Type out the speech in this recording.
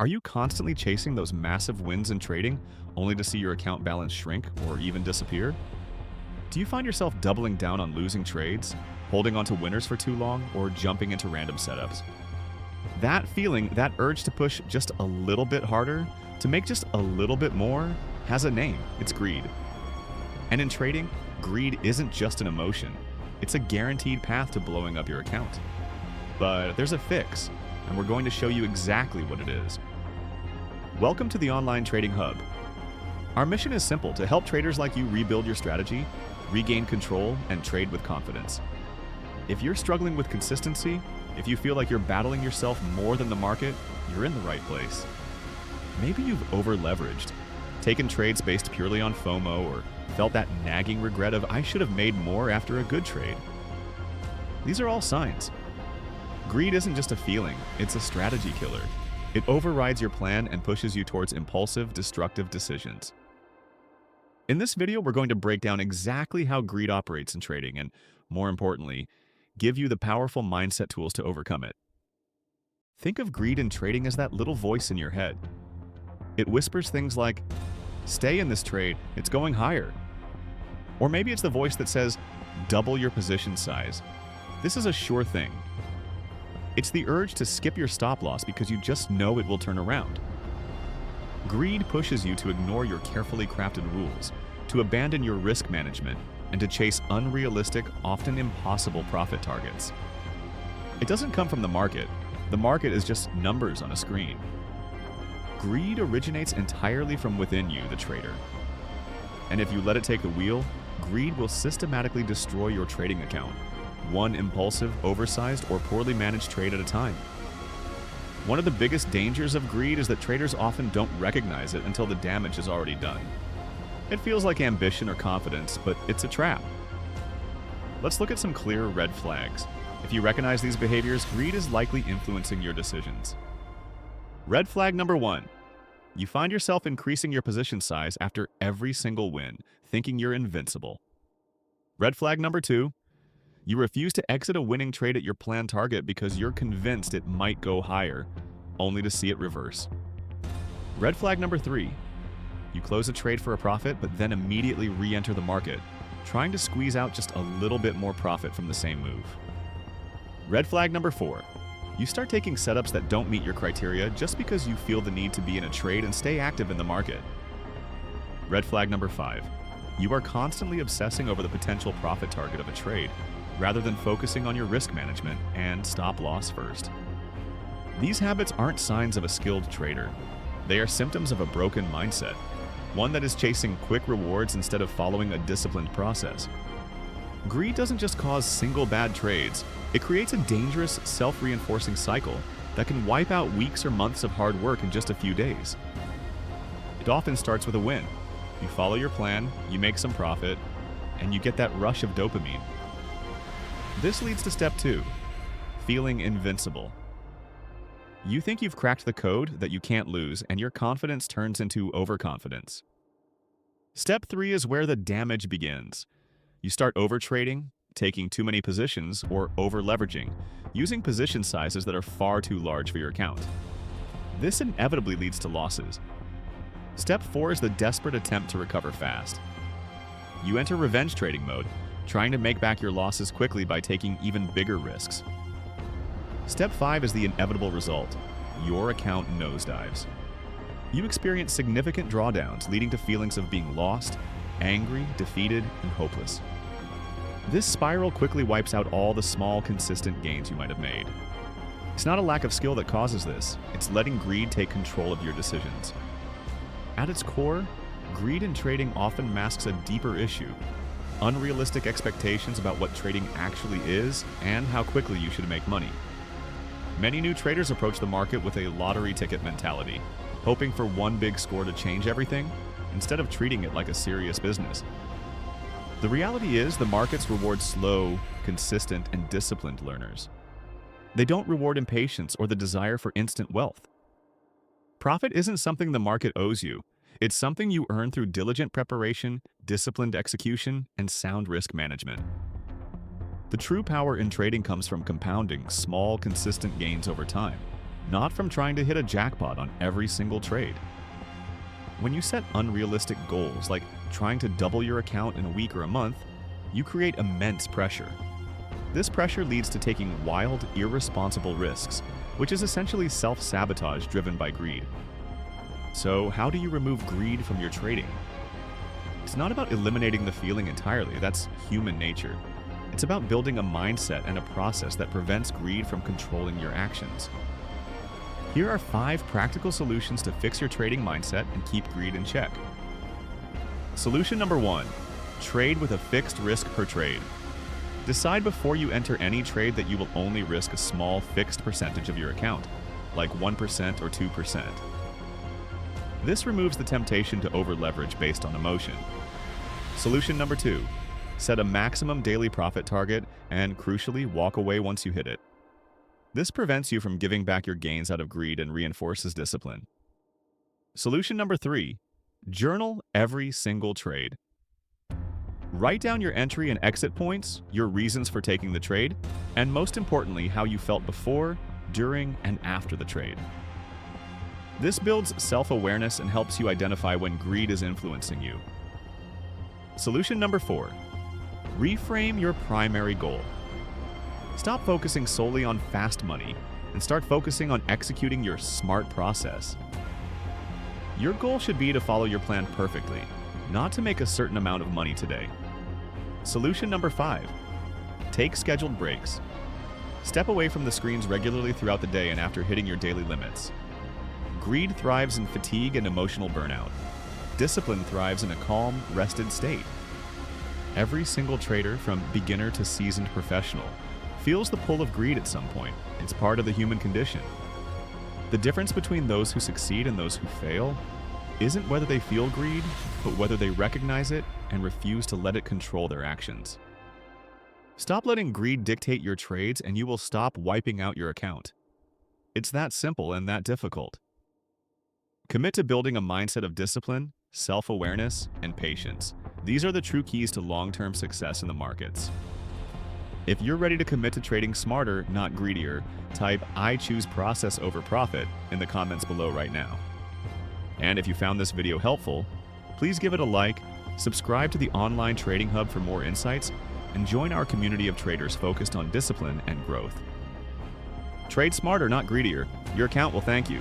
Are you constantly chasing those massive wins in trading only to see your account balance shrink or even disappear? Do you find yourself doubling down on losing trades, holding on to winners for too long, or jumping into random setups? That feeling, that urge to push just a little bit harder, to make just a little bit more, has a name. It's greed. And in trading, greed isn't just an emotion. It's a guaranteed path to blowing up your account. But there's a fix, and we're going to show you exactly what it is. Welcome to the Online Trading Hub. Our mission is simple: to help traders like you rebuild your strategy, regain control, and trade with confidence. If you're struggling with consistency, if you feel like you're battling yourself more than the market, you're in the right place. Maybe you've over-leveraged, taken trades based purely on FOMO, or felt that nagging regret of "I should have made more after a good trade." These are all signs. Greed isn't just a feeling, it's a strategy killer. It overrides your plan and pushes you towards impulsive, destructive decisions. In this video, we're going to break down exactly how greed operates in trading and, more importantly, give you the powerful mindset tools to overcome it. Think of greed in trading as that little voice in your head. It whispers things like, "Stay in this trade, it's going higher." Or maybe it's the voice that says, "Double your position size. This is a sure thing." It's the urge to skip your stop loss because you just know it will turn around. Greed pushes you to ignore your carefully crafted rules, to abandon your risk management, and to chase unrealistic, often impossible profit targets. It doesn't come from the market. The market is just numbers on a screen. Greed originates entirely from within you, the trader. And if you let it take the wheel, greed will systematically destroy your trading account, one impulsive, oversized, or poorly managed trade at a time. One of the biggest dangers of greed is that traders often don't recognize it until the damage is already done. It feels like ambition or confidence, but it's a trap. Let's look at some clear red flags. If you recognize these behaviors, greed is likely influencing your decisions. Red flag number 1. You find yourself increasing your position size after every single win, thinking you're invincible. Red flag number 2. You refuse to exit a winning trade at your planned target because you're convinced it might go higher, only to see it reverse. Red flag number 3. You close a trade for a profit, but then immediately re-enter the market, trying to squeeze out just a little bit more profit from the same move. Red flag number 4. You start taking setups that don't meet your criteria just because you feel the need to be in a trade and stay active in the market. Red flag number 5. You are constantly obsessing over the potential profit target of a trade, rather than focusing on your risk management and stop loss first. These habits aren't signs of a skilled trader. They are symptoms of a broken mindset, one that is chasing quick rewards instead of following a disciplined process. Greed doesn't just cause single bad trades, it creates a dangerous, self-reinforcing cycle that can wipe out weeks or months of hard work in just a few days. It often starts with a win. You follow your plan, you make some profit, and you get that rush of dopamine. This leads to step 2, feeling invincible. You think you've cracked the code that you can't lose, and your confidence turns into overconfidence. Step 3 is where the damage begins. You start overtrading, taking too many positions, or over-leveraging, using position sizes that are far too large for your account. This inevitably leads to losses. Step 4 is the desperate attempt to recover fast. You enter revenge trading mode, trying to make back your losses quickly by taking even bigger risks. Step 5 is the inevitable result. Your account nosedives. You experience significant drawdowns, leading to feelings of being lost, angry, defeated, and hopeless. This spiral quickly wipes out all the small, consistent gains you might have made. It's not a lack of skill that causes this, it's letting greed take control of your decisions. At its core, greed in trading often masks a deeper issue: unrealistic expectations about what trading actually is and how quickly you should make money. Many new traders approach the market with a lottery ticket mentality, hoping for one big score to change everything, instead of treating it like a serious business. The reality is, the markets reward slow, consistent, and disciplined learners. They don't reward impatience or the desire for instant wealth. Profit isn't something the market owes you. It's something you earn through diligent preparation, disciplined execution, and sound risk management. The true power in trading comes from compounding small, consistent gains over time. not from trying to hit a jackpot on every single trade. When you set unrealistic goals, like trying to double your account in a week or a month, you create immense pressure. This pressure leads to taking wild, irresponsible risks, which is essentially self-sabotage driven by greed. So, how do you remove greed from your trading? It's not about eliminating the feeling entirely, that's human nature. It's about building a mindset and a process that prevents greed from controlling your actions. Here are 5 practical solutions to fix your trading mindset and keep greed in check. Solution number 1. Trade with a fixed risk per trade. Decide before you enter any trade that you will only risk a small fixed percentage of your account, like 1% or 2%. This removes the temptation to over-leverage based on emotion. Solution number 2. Set a maximum daily profit target and, crucially, walk away once you hit it. This prevents you from giving back your gains out of greed and reinforces discipline. Solution number 3. Journal every single trade. Write down your entry and exit points, your reasons for taking the trade, and most importantly, how you felt before, during, and after the trade. This builds self-awareness and helps you identify when greed is influencing you. Solution number 4. Reframe your primary goal. Stop focusing solely on fast money and start focusing on executing your smart process. Your goal should be to follow your plan perfectly, not to make a certain amount of money today. Solution number 5. Take scheduled breaks. Step away from the screens regularly throughout the day and after hitting your daily limits. Greed thrives in fatigue and emotional burnout. Discipline thrives in a calm, rested state. Every single trader, from beginner to seasoned professional, feels the pull of greed at some point. It's part of the human condition. The difference between those who succeed and those who fail isn't whether they feel greed, but whether they recognize it and refuse to let it control their actions. Stop letting greed dictate your trades and you will stop wiping out your account. It's that simple and that difficult. Commit to building a mindset of discipline, self-awareness, and patience. These are the true keys to long-term success in the markets. If you're ready to commit to trading smarter, not greedier, type "I choose process over profit" in the comments below right now. And if you found this video helpful, please give it a like, subscribe to the Online Trading Hub for more insights, and join our community of traders focused on discipline and growth. Trade smarter, not greedier. Your account will thank you.